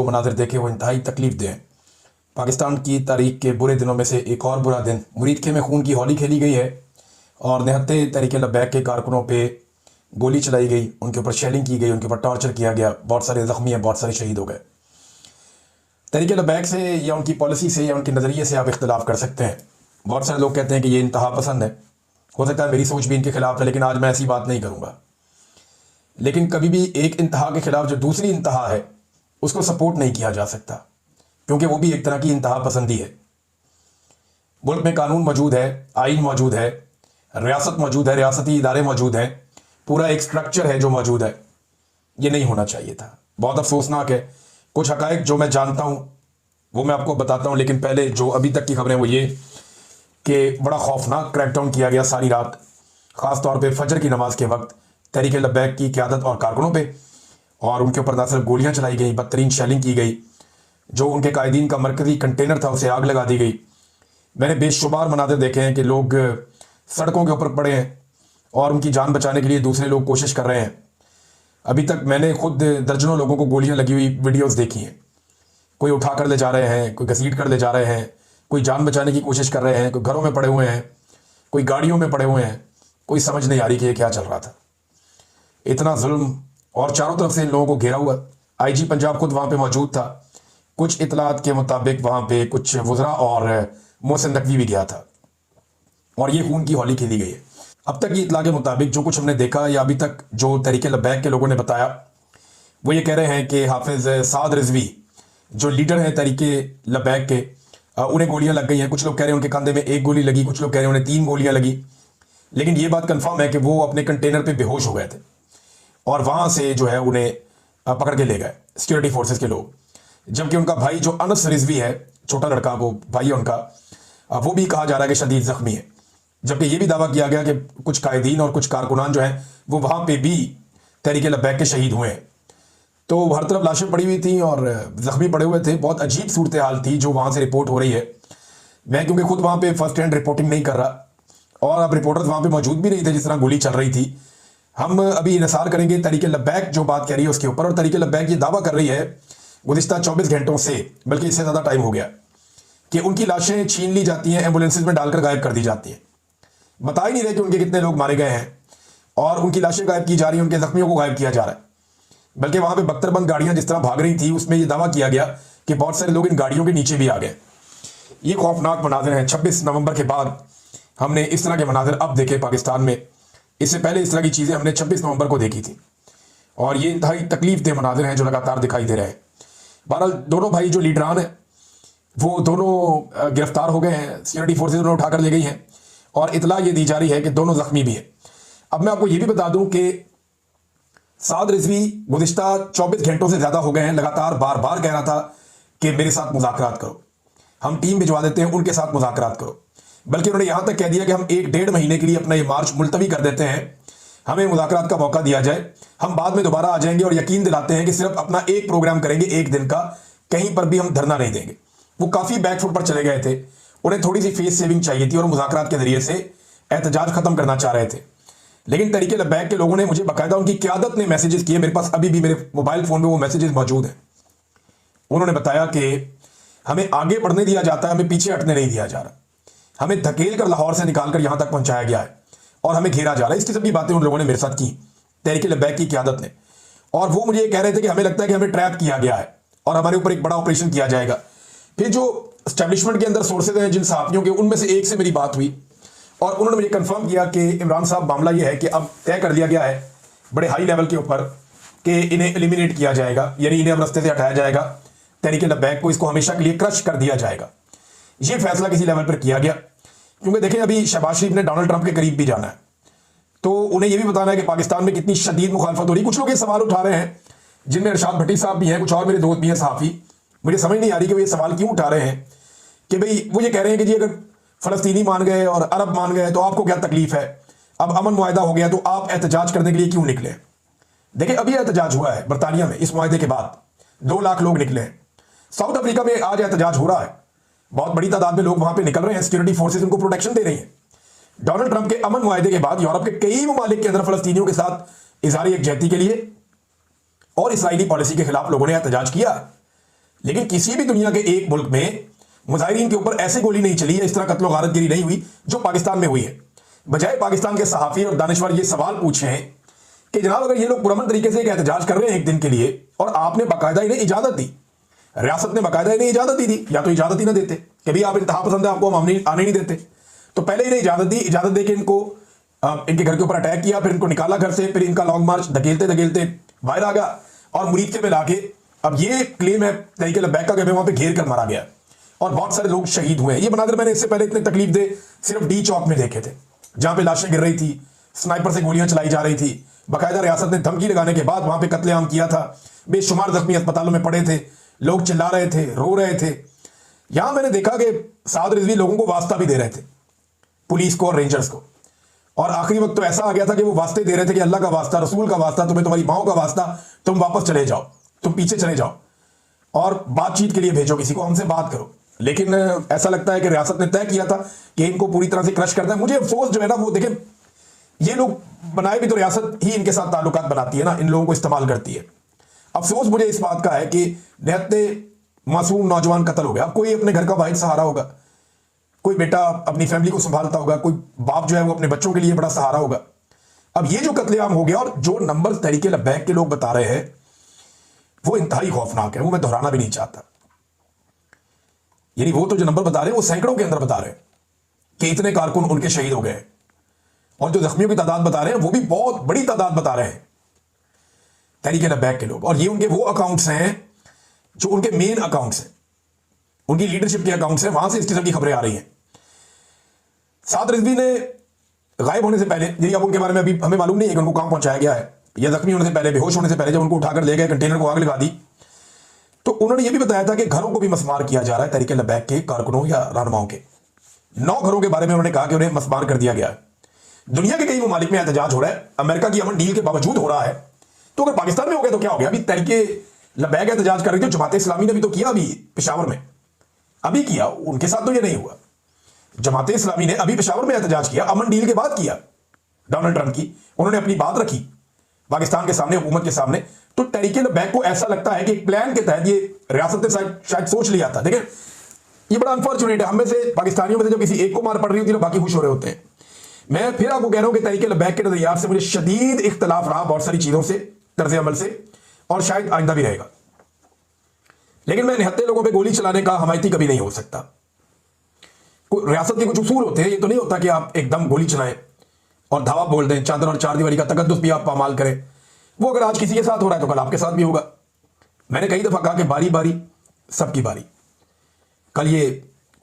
मनाज़िर देखे वो इंतहाई तकलीफ दें। पाकिस्तान की तारीख के बुरे दिनों में से एक और बुरा दिन, मुरीदखे में खून की होली खेली गई है और निहत्ते तहरीक लब्बैक के कारकुनों पे गोली चलाई गई, उनके ऊपर शेलिंग की गई, उनके ऊपर टॉर्चर किया गया, बहुत सारे ज़ख्मी हैं, बहुत सारे शहीद हो गए। तहरीक लब्बैक से या उनकी पॉलिसी से या उनके नज़रिए से आप इख्तलाफ कर सकते हैं। बहुत सारे लोग कहते हैं कि ये इंतहा पसंद है, हो सकता है मेरी सोच भी इनके खिलाफ है, लेकिन आज मैं ऐसी बात नहीं करूँगा। लेकिन कभी भी एक इंतहा के खिलाफ जो दूसरी इंतहा है उसको सपोर्ट नहीं किया जा सकता, क्योंकि वो भी एक तरह की इंतहा पसंदी है। मुल्क में कानून मौजूद है, आइन मौजूद है, रियासत मौजूद है, रियासती इदारे मौजूद हैं, पूरा एक स्ट्रक्चर है जो मौजूद है। ये नहीं होना चाहिए था। बहुत अफसोसनाक है। कुछ हकायक जो मैं जानता हूँ वो मैं आपको बताता हूँ, लेकिन पहले जो अभी तक की खबरें वो ये कि बड़ा खौफनाक क्रैकडाउन किया गया सारी रात, ख़ास तौर पे फजर की नमाज के वक्त तहरीक लब्बैक की क़यादत और कारकुनों पे, और उनके ऊपर न सिर्फ गोलियाँ चलाई गई, बदतरीन शेलिंग की गई। जो उनके कायदीन का मरकज़ी कंटेनर था उसे आग लगा दी गई। मैंने बेशुमार मनाज़िर देखे हैं कि लोग सड़कों के ऊपर पड़े हैं और उनकी जान बचाने के लिए दूसरे लोग कोशिश कर रहे हैं। अभी तक मैंने खुद दर्जनों लोगों को गोलियां लगी हुई वीडियोस देखी हैं। कोई उठा कर ले जा रहे हैं, कोई घसीट कर ले जा रहे हैं, कोई जान बचाने की कोशिश कर रहे हैं, कोई घरों में पड़े हुए हैं, कोई गाड़ियों में पड़े हुए हैं। कोई समझ नहीं आ रही कि ये क्या चल रहा था। इतना जुल्म, और चारों तरफ से इन लोगों को घेरा हुआ। IG पंजाब खुद वहाँ पे मौजूद था। कुछ इतलात के मुताबिक वहाँ पे कुछ वज़रा और मोहसिन नकवी भी गया था और ये खून की होली खेली गई है। अब तक की इतला के मुताबिक जो कुछ हमने देखा या अभी तक जो तहरीक लब्बैक के लोगों ने बताया, वो ये कह रहे हैं कि हाफिज़ साद रिजवी जो लीडर हैं तहरीक लब्बैक के, उन्हें गोलियां लग गई हैं। कुछ लोग कह रहे हैं उनके कंधे में 1 गोली लगी, कुछ लोग कह रहे हैं उन्हें 3 गोलियां लगी। लेकिन ये बात कंफर्म है कि वो अपने कंटेनर पे बेहोश हो गए थे और वहाँ से जो है उन्हें पकड़ के ले गए सिक्योरिटी फोर्सेस के लोग। जबकि उनका भाई जो अनस रिजवी है, छोटा लड़का, वो भाई है उनका, वो भी कहा जा रहा है कि शदीद ज़ख्मी है। जबकि ये भी दावा किया गया कि कुछ कायदीन और कुछ कारकुनान जो हैं वो वहाँ पे भी तहरीक लब्बैक के शहीद हुए हैं। तो हर तरफ लाशें पड़ी हुई थी और ज़ख्मी पड़े हुए थे। बहुत अजीब सूरत हाल थी जो वहाँ से रिपोर्ट हो रही है। मैं क्योंकि खुद वहाँ पे फर्स्ट हैंड रिपोर्टिंग नहीं कर रहा और अब रिपोर्टर्स वहाँ पे मौजूद भी नहीं थे जिस तरह गोली चल रही थी। हम अभी इंसार करेंगे तहरीक लब्बैक जो बात कह रही है उसके ऊपर। और तहरीक लब्बैक ये दावा कर रही है गुज़िश्ता 24 घंटों से, बल्कि इससे ज़्यादा टाइम हो गया, कि उनकी लाशें छीन ली जाती हैं, एम्बुलेंसेज में डालकर गायब कर दी जाती हैं। बता ही नहीं रहे कि उनके कितने लोग मारे गए हैं और उनकी लाशें गायब की जा रही हैं, उनके ज़ख्मियों को गायब किया जा रहा है। बल्कि वहाँ पे बख्तरबंद गाड़ियाँ जिस तरह भाग रही थी उसमें यह दावा किया गया कि बहुत सारे लोग इन गाड़ियों के नीचे भी आ गए। ये खौफनाक मनाज़िर हैं। 26 नवंबर के बाद हमने इस तरह के मनाज़िर अब देखे पाकिस्तान में। इससे पहले इस तरह की चीज़ें हमने 26 नवंबर को देखी थी और ये इंतहाई तकलीफ दे मनाज़िर हैं जो लगातार दिखाई दे रहे हैं। बहरहाल दोनों भाई जो लीडरान हैं वो दोनों गिरफ्तार हो गए हैं, सिक्योरिटी फोर्सेज उन्हें उठाकर ले गई हैं और इतला ये दी जा रही है कि दोनों ज़ख्मी भी हैं। अब मैं आपको ये भी बता दूं कि साद रिजवी गुज़िश्ता 24 घंटों से ज़्यादा हो गए हैं लगातार बार बार कह रहा था कि मेरे साथ मुज़ाकरात करो, हम टीम भिजवा देते हैं, उनके साथ मुज़ाकरात करो। बल्कि उन्होंने यहाँ तक कह दिया कि हम 1-1.5 महीने के लिए अपना ये मार्च मुलतवी कर देते हैं, हमें मुज़ाकरात का मौका दिया जाए, हम बाद में दोबारा आ जाएंगे और यकीन दिलाते हैं कि सिर्फ अपना एक प्रोग्राम करेंगे 1 दिन का, कहीं पर भी हम धरना नहीं देंगे। वो काफ़ी बैकफुट पर चले गए थे, उन्हें थोड़ी सी फेस सेविंग चाहिए थी और मुज़ाकरात के जरिए से एहतजाज ख़त्म करना चाह रहे थे। लेकिन तहरीक लब्बैक के लोगों ने मुझे बाकायदा उनकी क़यादत ने मैसेजेस किए, मेरे पास अभी भी मेरे मोबाइल फ़ोन में वो मैसेजेस मौजूद हैं। उन्होंने बताया कि हमें आगे बढ़ने दिया जाता है, हमें पीछे हटने नहीं दिया जा रहा, हमें धकेल कर लाहौर से निकाल कर यहाँ तक पहुँचाया गया है और हमें घेरा जा रहा है। इसकी सभी बातें उन लोगों ने मेरे साथ की, तहरीक लब्बैक की क़यादत ने। और वो मुझे ये कह रहे थे कि हमें लगता है कि हमें ट्रैप किया गया है और हमारे ऊपर एक बड़ा ऑपरेशन किया जाएगा। फिर जो एस्टेब्लिशमेंट के अंदर सोर्सेज हैं जिन सहाफ़ियों के, उनमें से एक से मेरी बात हुई और उन्होंने मुझे कंफर्म किया कि इमरान साहब मामला ये है कि अब तय कर लिया गया है बड़े हाई लेवल के ऊपर कि इन्हें एलिमिनेट किया जाएगा, यानी इन्हें अब रास्ते से हटाया जाएगा, तहरीक लब्बैक को इसको हमेशा के लिए क्रश कर दिया जाएगा। ये फैसला किसी लेवल पर किया गया क्योंकि देखें अभी शहबाज शरीफ ने डोनाल्ड ट्रंप के करीब भी जाना है, तो उन्हें यह भी बताना है कि पाकिस्तान में कितनी शदीद मुखालफत हो रही है। कुछ लोग ये सवाल उठा रहे हैं जिनमें इरशाद भट्टी साहब भी हैं, कुछ और मेरे दोस्त भी हैं सहाफ़ी। मुझे समझ नहीं आ रही कि वो ये सवाल क्यों उठा रहे हैं कि भाई वो ये कह रहे हैं कि जी अगर फ़लस्तीनी मान गए और अरब मान गए तो आपको क्या तकलीफ है, अब अमन मुआहदा हो गया तो आप एहतजाज करने के लिए क्यों निकले। देखिए अभी एहतजाज हुआ है बरतानिया में, इस मुआहदे के बाद 2 लाख लोग निकले हैं। साउथ अफ्रीका में आज एहतजाज हो रहा है, बहुत बड़ी तादाद में लोग वहां पे निकल रहे हैं, सिक्योरिटी फोर्सेज उनको प्रोटेक्शन दे रही हैं। डोनाल्ड ट्रंप के अमन मुआहदे के बाद यूरोप के कई ममालिक के अंदर फ़लस्तीनियों के साथ इज़हार यकजहती के लिए और इसराइली पॉलिसी के खिलाफ लोगों ने एहतजाज किया। लेकिन किसी भी दुनिया के एक मुल्क में मुजाहिरीन के ऊपर ऐसी गोली नहीं चली है, इस तरह कत्लो गारतगिरी नहीं हुई जो पाकिस्तान में हुई है। बजाय पाकिस्तान के सहाफ़ी और दानिशवर ये सवाल पूछें कि जनाब अगर ये लोग पुरअमन तरीके से एक एहतजाज कर रहे हैं एक दिन के लिए और आपने बाकायदा इन्हें इजाज़त दी, रियासत ने बाकायदा इन्हें इजाज़त दी थी, या तो इजाज़त ही ना देते कि भाई आप इंतहा पसंद है, आपको हम आने नहीं देते, तो पहले इन्हें इजाज़त दी, इजाज़त दे के इनको इनके घर के ऊपर अटैक किया, फिर इनको निकाला घर से, फिर इनका लॉन्ग मार्च धकेलते धकेलते बाहर आ गया और मुरीद के में लाके अब ये क्लेम है तहरीक लब्बैक का कि वहां पे घेर कर मारा गया और बहुत सारे लोग शहीद हुए। ये मनाज़िर मैंने इससे पहले इतने तकलीफ दे सिर्फ डी चौक में देखे थे, जहां पे लाशें गिर रही थी, स्नाइपर से गोलियां चलाई जा रही थी, बाकायदा रियासत ने धमकी लगाने के बाद वहां पे कत्लेआम किया था, बेशुमार जख्मी अस्पतालों में पड़े थे, लोग चिल्ला रहे थे, रो रहे थे। यहां मैंने देखा कि साद रिजवी लोगों को वास्ता भी दे रहे थे, पुलिस को और रेंजर्स को, और आखिरी वक्त तो ऐसा आ गया था कि वो वास्ते दे रहे थे कि अल्लाह का वास्ता, रसूल का वास्ता, तुम्हें तुम्हारी माओ का वास्ता, तुम वापस चले जाओ, तुम पीछे चले जाओ और बातचीत के लिए भेजो किसी को, हमसे बात करो। लेकिन ऐसा लगता है कि रियासत ने तय किया था कि इनको पूरी तरह से क्रश करना है। मुझे अफसोस जो है ना, वो देखें ये लोग बनाए भी तो रियासत ही इनके साथ ताल्लुकात बनाती है ना, इन लोगों को इस्तेमाल करती है। अफसोस मुझे इस बात का है कि निहत्ते मासूम नौजवान कत्ल हो गया। अब कोई अपने घर का वाहिद सहारा होगा, कोई बेटा अपनी फैमिली को संभालता होगा, कोई बाप जो है वो अपने बच्चों के लिए बड़ा सहारा होगा। अब ये जो कत्लेआम हो गया और जो नंबर तहरीक लब्बैक के लोग बता रहे हैं वो इंतहाई खौफनाक है, वो मैं दोहराना भी नहीं चाहता। यानी वो तो जो नंबर बता रहे हैं वो सैकड़ों के अंदर बता रहे हैं कि इतने कारकुन उनके शहीद हो गए, और जो जख्मियों की तादाद बता रहे हैं वो भी बहुत बड़ी तादाद बता रहे हैं तहरीक लब्बैक के लोग। और ये उनके वो अकाउंट्स हैं जो उनके मेन अकाउंट्स हैं, उनकी लीडरशिप के अकाउंट्स हैं, वहां से इस किस्म की खबरें आ रही हैं। साद रिजवी ने गायब होने से पहले, यानी अब उनके बारे में अभी हमें मालूम नहीं है कि उनको कहां पहुंचाया गया है, या जख्मी होने से पहले, बेहोश होने से पहले जब उनको उठाकर ले गए, कंटेनर को आग लगा दी, तो उन्होंने यह भी बताया था कि घरों को भी मसमार किया जा रहा है तहरीक लब्बैक के कारकुनों या रहनुमाओं के। 9 घरों के बारे में उन्होंने कहा कि उन्हें मसमार कर दिया गया है। दुनिया के कई ममालिक में एहतजाज हो रहा है, अमेरिका की अमन डील के बावजूद हो रहा है, तो अगर पाकिस्तान में हो गया तो क्या हो गया? अभी तहरीक लब्बैक एहतजाज कर रही थी, जमात इस्लामी ने भी तो किया, अभी पेशावर में अभी किया, उनके साथ तो ये नहीं हुआ। जमात इस्लामी ने अभी पेशावर में एहतजाज किया, अमन डील के बाद किया, डोनाल्ड ट्रंप की, उन्होंने अपनी बात रखी पाकिस्तान के सामने, हुकूमत के सामने। तो तहरीक लब्बैक को ऐसा लगता है कि एक प्लान के तहत ये रियासत ने शायद सोच लिया था। देखिए ये बड़ा अनफॉर्चुनेट है, हम में से पाकिस्तानियों में से जब किसी एक को मार पड़ रही होती है तो बाकी खुश हो रहे होते हैं। मैं फिर आपको कह रहा हूं कि तहरीक लब्बैक के नजरियात से मुझे शदीद इख्तलाफ रहा बहुत सारी चीजों से, तर्ज अमल से, और शायद आइंदा भी रहेगा। लेकिन मैं निहत्ते लोगों पे गोली चलाने का हमायती कभी नहीं हो सकता। रियासत के कुछ उसूल होते हैं, ये तो नहीं होता कि आप एकदम गोली चलाएं और धावा बोल दें, चादर और चार दीवारी का तकद्दुस भी आप पामाल करें। वो अगर आज किसी के साथ हो रहा है तो कल आपके साथ भी होगा। मैंने कई दफा कहा कि बारी बारी सबकी बारी। कल ये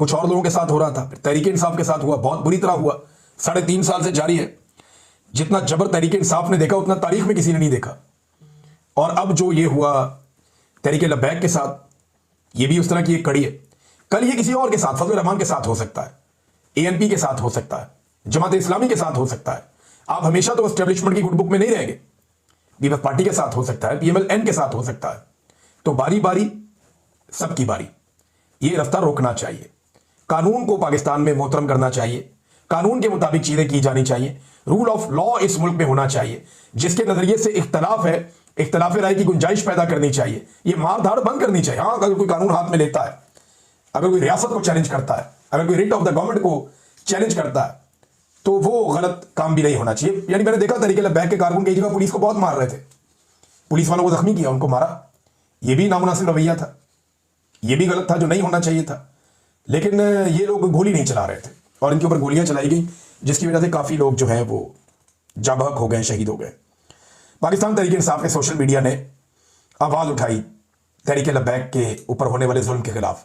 कुछ और लोगों के साथ हो रहा था, फिर तहरीक इंसाफ के साथ हुआ, बहुत बुरी तरह हुआ, 3.5 साल से जारी है। जितना जबर तहरीक इंसाफ ने देखा उतना तारीख में किसी ने नहीं देखा। और अब जो ये हुआ तहरीक लब्बैक के साथ, ये भी उस तरह की एक कड़ी है। कल ये किसी और के साथ, फजल रहमान के साथ हो सकता है, ANP के साथ हो सकता है, जमात इस्लामी के साथ हो सकता है। आप हमेशा तो एस्टेब्लिशमेंट की गुड बुक में नहीं रहेंगे। पीपल्स पार्टी के साथ हो सकता है, PMLN के साथ हो सकता है। तो बारी बारी सबकी बारी, ये रफ्तार रोकना चाहिए। कानून को पाकिस्तान में मोहतरम करना चाहिए, कानून के मुताबिक चीजें की जानी चाहिए, रूल ऑफ लॉ इस मुल्क में होना चाहिए। जिसके नजरिए से इख्तलाफ है, इख्तलाफ राय की गुंजाइश पैदा करनी चाहिए, ये मार धाड़ बंद करनी चाहिए। हाँ, अगर कोई कानून हाथ में लेता है, अगर कोई रियासत को चैलेंज करता है, अगर कोई रिट ऑफ द गवर्नमेंट को चैलेंज करता है, तो वो गलत काम भी नहीं होना चाहिए। यानी मैंने देखा तहरीक लब्बैक के कारकुन कई जगह पुलिस को बहुत मार रहे थे, पुलिस वालों को जख्मी किया, उनको मारा। ये भी नामुनासिब रवैया था, ये भी गलत था, जो नहीं होना चाहिए था। लेकिन ये लोग गोली नहीं चला रहे थे और इनके ऊपर गोलियां चलाई गई, जिसकी वजह से काफी लोग जो हैं वो जाबहक हो गए, शहीद हो गए। पाकिस्तान तहरीक इंसाफ के सोशल मीडिया ने आवाज उठाई तहरीक लब्बैक के ऊपर होने वाले जुल्म के खिलाफ।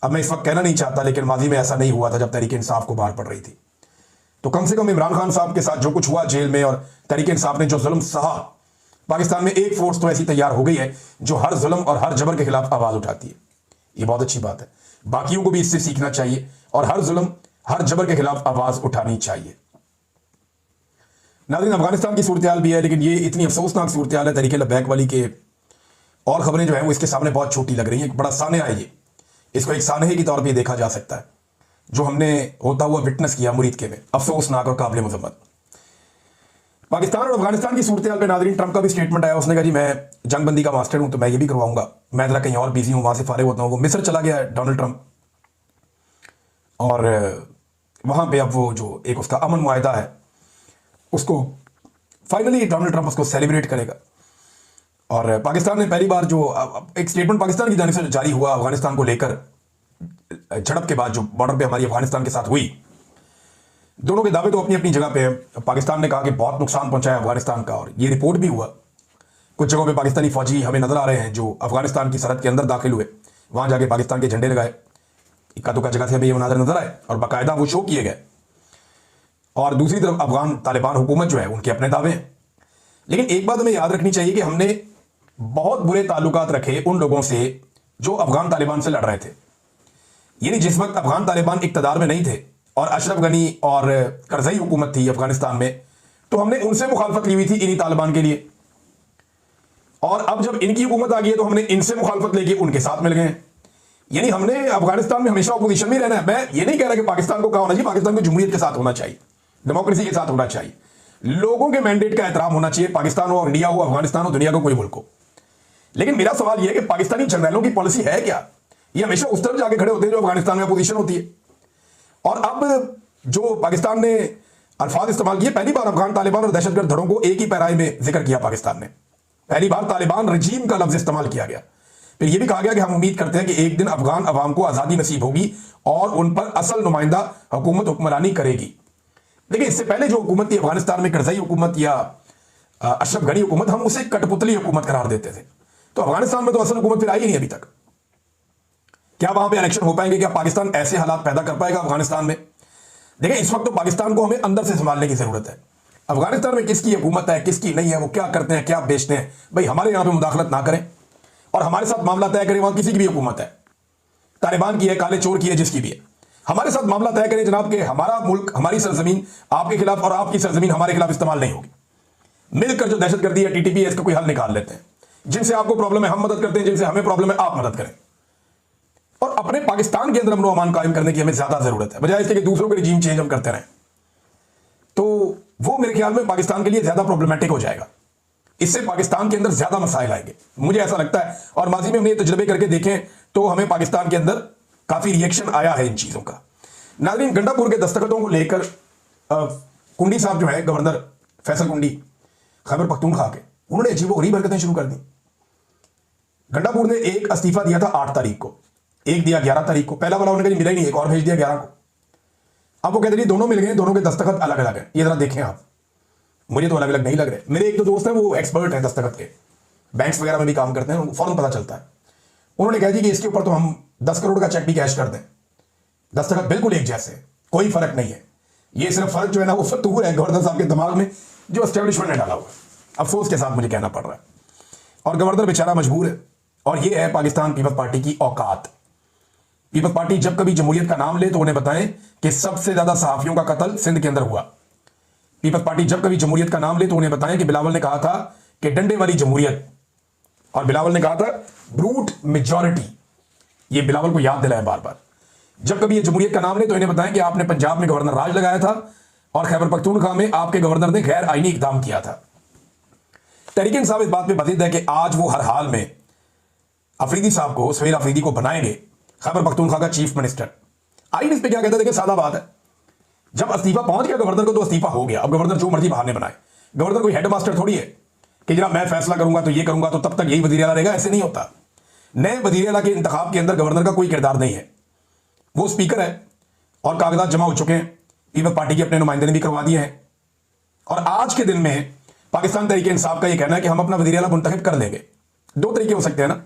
अब मैं इस वक्त कहना नहीं चाहता, लेकिन माजी में ऐसा नहीं हुआ था जब तहरीक इंसाफ को बाहर पड़ रही थी। तो कम से कम इमरान खान साहब के साथ जो कुछ हुआ जेल में, और तहरीक इंसाफ ने जो जुल्म सहा, पाकिस्तान में एक फोर्स तो ऐसी तैयार हो गई है जो हर जुल्म और हर जबर के खिलाफ आवाज उठाती है। ये बहुत अच्छी बात है, बाकियों को भी इससे सीखना चाहिए और हर जुल्म हर जबर के खिलाफ आवाज उठानी चाहिए। नाज़रीन, अफगानिस्तान की सूरत हाल भी है, लेकिन ये इतनी अफसोसनाक सूरत हाल है तहरीक लब्बैक वाली के, और खबरें जो है वो इसके सामने बहुत छोटी लग रही हैं। एक बड़ा सानहा है ये, इसको एक सानहे की तौर पर देखा जा सकता है, जो हमने होता हुआ विटनेस किया मुरीद के में, अफसोसनाक और काबिल मजम्मत। पाकिस्तान और अफगानिस्तान की सूरत हाल पे नाज़रीन ट्रंप का भी स्टेटमेंट आया। उसने कहा जी मैं जंगबंदी का मास्टर हूं तो मैं ये भी करवाऊंगा, मैं जरा कहीं और बिजी हूं, वहां से फारिग होता हूं। वो मिस्र चला गया है डोनाल्ड ट्रंप, और वहां पे अब वो जो एक उसका अमन मुआहदा है उसको फाइनली डोनाल्ड ट्रंप उसको सेलिब्रेट करेगा। और पाकिस्तान ने पहली बार जो एक स्टेटमेंट पाकिस्तान की जानिब से जारी हुआ अफगानिस्तान को लेकर, झड़प के बाद जो बॉर्डर पे हमारी अफगानिस्तान के साथ हुई, दोनों के दावे तो अपनी अपनी जगह पे हैं। पाकिस्तान ने कहा कि बहुत नुकसान पहुंचाया अफगानिस्तान का, और ये रिपोर्ट भी हुआ। कुछ जगहों पे पाकिस्तानी फौजी हमें नजर आ रहे हैं जो अफगानिस्तान की सरहद के अंदर दाखिल हुए, वहां जाके पाकिस्तान के झंडे लगाए, इक्का दुक्का जगह से हमें ये मनाजर नजर आए और बाकायदा वो शो किए गए। और दूसरी तरफ अफगान तालिबान हुकूमत जो है उनके अपने दावे हैं। लेकिन एक बात हमें याद रखनी चाहिए कि हमने बहुत बुरे ताल्लुकात रखे उन लोगों से जो अफगान तालिबान से लड़ रहे थे। यानी जिस वक्त अफगान तालिबान इक्तदार में नहीं थे और अशरफ गनी और करजई हुकूमत थी अफगानिस्तान में, तो हमने उनसे मुखालफत ली हुई थी इन्हीं तालिबान के लिए। और अब जब इनकी हुकूमत आ गई है तो हमने इनसे मुखालफत लेके उनके साथ मिल गए। यानी हमने अफगानिस्तान में हमेशा अपोजिशन में रहना है। मैं ये नहीं कह रहा कि पाकिस्तान को क्या होना चाहिए, पाकिस्तान को जमहूरियत के साथ होना चाहिए, डेमोक्रेसी के साथ होना चाहिए, लोगों के मैंडेट का एहतराम होना चाहिए, पाकिस्तान हो, इंडिया हो, अफगानिस्तान हो, दुनिया का कोई मुल्क हो। लेकिन मेरा सवाल यह है कि पाकिस्तानी जनरलों की पॉलिसी है क्या? ये हमेशा उस तरफ जाके खड़े होते हैं जो अफगानिस्तान में अपोजिशन होती है। और अब जो पाकिस्तान ने अल्फाज इस्तेमाल किए, पहली बार अफगान तालिबान और दहशतगर्द धड़ों को एक ही पैराए में जिक्र किया पाकिस्तान ने, पहली बार तालिबान रजीम का लफ्ज इस्तेमाल किया गया। फिर यह भी कहा गया कि हम उम्मीद करते हैं कि एक दिन अफगान अवाम को आजादी नसीब होगी और उन पर असल नुमाइंदा हुकूमत हुक्मरानी करेगी। देखिए, इससे पहले जो हुकूमत थी अफगानिस्तान में, करजई हुकूमत या अशरफ गनी हुकूमत, हम उसे कठपुतली हुकूमत करार देते थे। तो अफगानिस्तान में तो असल हुकूमत फिर आई ही नहीं अभी तक। क्या वहां पे इलेक्शन हो पाएंगे? क्या पाकिस्तान ऐसे हालात पैदा कर पाएगा अफगानिस्तान में? देखिए, इस वक्त तो पाकिस्तान को हमें अंदर से संभालने की जरूरत है। अफगानिस्तान में किसकी हुकूमत है, किसकी नहीं है, वो क्या करते हैं, क्या बेचते हैं, भाई हमारे यहां पे मुदाखलत ना करें और हमारे साथ मामला तय करें। वहां किसी की भी हुकूमत है, तालिबान की है, काले चोर की है, जिसकी भी है, हमारे साथ मामला तय करें जनाब कि हमारा मुल्क, हमारी सरजमीन आपके खिलाफ और आपकी सरजमीन हमारे खिलाफ इस्तेमाल नहीं होगी। मिलकर जो दहशतगर्दी है, टीटीपी है, इसका कोई हल निकाल लेते हैं। जिनसे आपको प्रॉब्लम है हम मदद करते हैं, जिनसे हमें प्रॉब्लम है आप मदद करें। और अपने पाकिस्तान के अंदर अमन अमान कायम करने की हमें ज्यादा जरूरत है, बजाय इसके कि दूसरों के रिजीम चेंज हम करते रहें। तो वो मेरे ख्याल में पाकिस्तान के लिए ज्यादा प्रॉब्लमेटिक हो जाएगा। इससे पाकिस्तान के अंदर ज्यादा मसाइल आएंगे, मुझे ऐसा लगता है। और माजी में हमने ये तजर्बे करके देखें तो हमें पाकिस्तान के अंदर काफी रिएक्शन आया है इन चीजों का। नाज़रीन, गंडापुर के दस्तखतों को लेकर कुंडी साहब जो है, गवर्नर फैसल कुंडी खैबर पख्तूनख्वा के, उन्होंने अजीबोगरीब हरकतें शुरू कर दी। गंडापुर ने एक इस्तीफा दिया था 8 तारीख को, एक दिया 11 तारीख को। पहला वाला उन्होंने कहीं मिला ही नहीं, एक और भेज दिया 11 को। अब वो कहते हैं दोनों मिल गए, दोनों के दस्तखत अलग अलग है। ये जरा देखें आप, मुझे तो अलग अलग नहीं लग रहे। मेरे एक दो दोस्त हैं, वो एक्सपर्ट हैं दस्तखत के, बैंक्स वगैरह में भी काम करते हैं, उनको फौरन पता चलता है। उन्होंने कह दिया कि इसके ऊपर तो हम 10 करोड़ का चेक भी कैश कर दें, दस्तखत बिल्कुल एक जैसे, कोई फर्क नहीं है। ये सिर्फ फर्क जो है ना वो फतूर है गवर्नर साहब के दिमाग में, जो एस्टेब्लिशमेंट ने डाला हुआ है। अफसोस के साथ मुझे कहना पड़ रहा है, और गवर्नर बेचारा मजबूर है। और ये है पाकिस्तान पीपल्स पार्टी की औकात। पीपल्स पार्टी जब कभी जमहूरियत का नाम ले तो उन्हें बताएं कि सबसे ज्यादा सहाफियों का कत्ल सिंध के अंदर हुआ। पीपल्स पार्टी जब कभी जमहूरियत का नाम ले तो उन्हें बताएं कि बिलावल ने कहा था कि डंडे वाली जमहूरियत, और बिलावल ने कहा था ब्रूट मेजॉरिटी। ये बिलावल को याद दिलाए बार बार। जब कभी ये जमहूरियत का नाम ले तो इन्हें बताएं कि आपने पंजाब में गवर्नर राज लगाया था और खैबर पख्तूनख्वा में आपके गवर्नर ने गैर आईनी इकदाम किया था। तहरीक इंसाफ इस बात पे बजीद है कि आज वो हर हाल में अफरीदी साहब को, सुहेल अफरीदी को बनाएंगे खैबर पख्तूनख्वा का चीफ मिनिस्टर। आइन इस पे क्या कहता है? देखिए, सादा बात है, जब इस्तीफा पहुंच गया गवर्नर को तो इस्तीफा हो गया। अब गवर्नर जो मर्जी बहाने बनाए, गवर्नर कोई हेडमास्टर थोड़ी है कि जनाब मैं फैसला करूंगा तो ये करूंगा तो तब तक यही वजीर आला रहेगा। ऐसे नहीं होता। नए वजीर आला के इंतखाब के अंदर गवर्नर का कोई किरदार नहीं है, वो स्पीकर है और कागजात जमा हो चुके हैं, पीपल्स पार्टी के अपने नुमाइंदे ने भी करवा दिए हैं। और आज के दिन में पाकिस्तान तहरीक इंसाफ का ये कहना है कि हम अपना वजीर आला मुंतखब कर लेंगे। दो तरीके हो सकते हैं ना,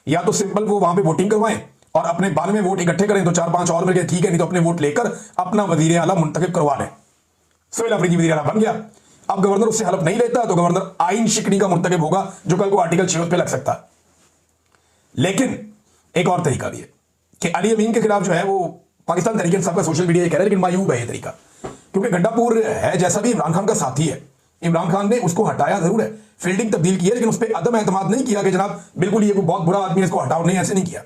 या तो सिंपल वो वहां पे वोटिंग करवाएं और अपने 92 वोट इकट्ठे करें तो 4-5 और मिल गए, ठीक है, नहीं तो अपने वोट लेकर अपना वजीर आला मुंतखब करवा लें। सुहेल अफरीदी वजीर आला बन गया। अब गवर्नर उससे हलफ नहीं लेता तो गवर्नर आइन शिकनी का मुंतखब होगा, जो कल को आर्टिकल 6 पे लग सकता है। लेकिन एक और तरीका भी है कि अली अमीन के खिलाफ जो है वो पाकिस्तान तहरीक इंसाफ का सोशल मीडिया कह रहा है, लेकिन मायूब है ये तरीका, क्योंकि गंडापुर है जैसा भी इमरान खान का साथी है। इमरान खान ने उसको हटाया जरूर है, फील्डिंग तब्दील की है, लेकिन उस पर अदम एतमाद नहीं किया कि जनाब बिल्कुल ये कोई बहुत बुरा आदमी है इसको हटाओ, नहीं, ऐसे नहीं किया।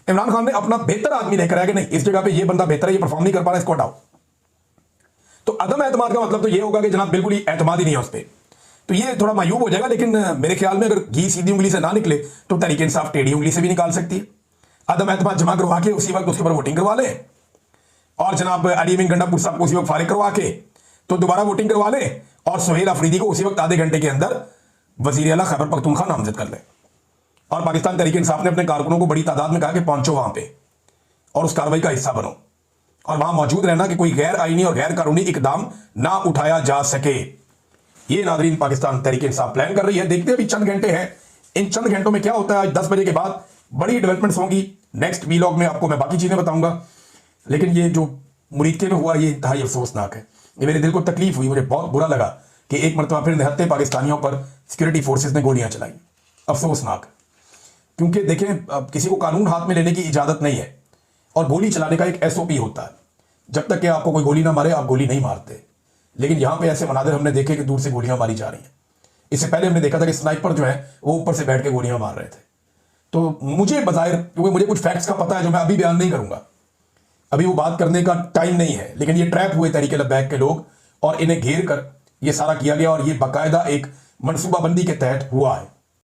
इमरान खान ने अपना बेहतर आदमी लेकर आया कि नहीं, इस जगह पे ये बंदा बेहतर है, ये परफॉर्म नहीं कर पा रहा, इसको हटाओ। तो अदम एतमाद का मतलब तो ये होगा कि जनाब बिल्कुल ही एतमाद ही नहीं है उस पर। तो ये थोड़ा मायूब हो जाएगा, लेकिन मेरे ख्याल में अगर घी सीधी उंगली से ना निकले तो तहरीक इंसाफ टेढ़ी उंगली से भी निकाल सकती है। अदम एतमाद जमा करवा के उसी वक्त उसके ऊपर वोटिंग करवा ले, और जनाब अली अमीन गंडापुर साहब को उसी वक्त फारिग करवा के तो दोबारा वोटिंग करवा ले, और सुहेल अफरीदी को उसी वक्त आधे घंटे के अंदर वजीर आला खैबर पख्तूनख्वा नामजद कर ले। और पाकिस्तान तहरीक इंसाफ ने अपने कारकुनों को बड़ी तादाद में कहा कि पहुंचो वहां पे और उस कार्रवाई का हिस्सा बनो, और वहां मौजूद रहना कि कोई गैर आईनी और गैर कानूनी इकदाम ना उठाया जा सके। ये नादरीन पाकिस्तान तहरीक इंसाफ प्लान कर रही है। देखते हैं अभी चंद घंटे हैं, इन चंद घंटों में क्या होता है। आज 10 बजे के बाद बड़ी डेवलपमेंट्स होंगी। नेक्स्ट वीलॉग में आपको मैं बाकी चीजें बताऊंगा। लेकिन ये जो मुरीदके में हुआ ये इंतहाई अफसोसनाक है। ये मेरे दिल को तकलीफ हुई, मुझे बहुत बुरा लगा कि एक मरतबा फिर निहत्ते पाकिस्तानियों पर सिक्योरिटी फोर्सेस ने गोलियां चलाई। अफसोसनाक, क्योंकि देखें अब किसी को कानून हाथ में लेने की इजाजत नहीं है, और गोली चलाने का एक SOP होता है। जब तक कि आपको कोई गोली ना मारे आप गोली नहीं मारते। लेकिन यहां पे ऐसे मनाजिर हमने देखे कि दूर से गोलियां मारी जा रही हैं। इससे पहले हमने देखा था कि स्नाइपर जो है वो ऊपर से बैठ के गोलियां मार रहे थे। तो मुझे बज़ाहिर, क्योंकि मुझे कुछ फैक्ट्स का पता है जो मैं अभी बयान नहीं करूंगा, अभी वो बात करने का टाइम नहीं है, लेकिन ये ट्रैप हुए तहरीक लब्बैक के लोग और इन्हें घेर कर ये सारा किया गया, और ये बाकायदा एक मनसूबाबंदी के तहत हुआ है।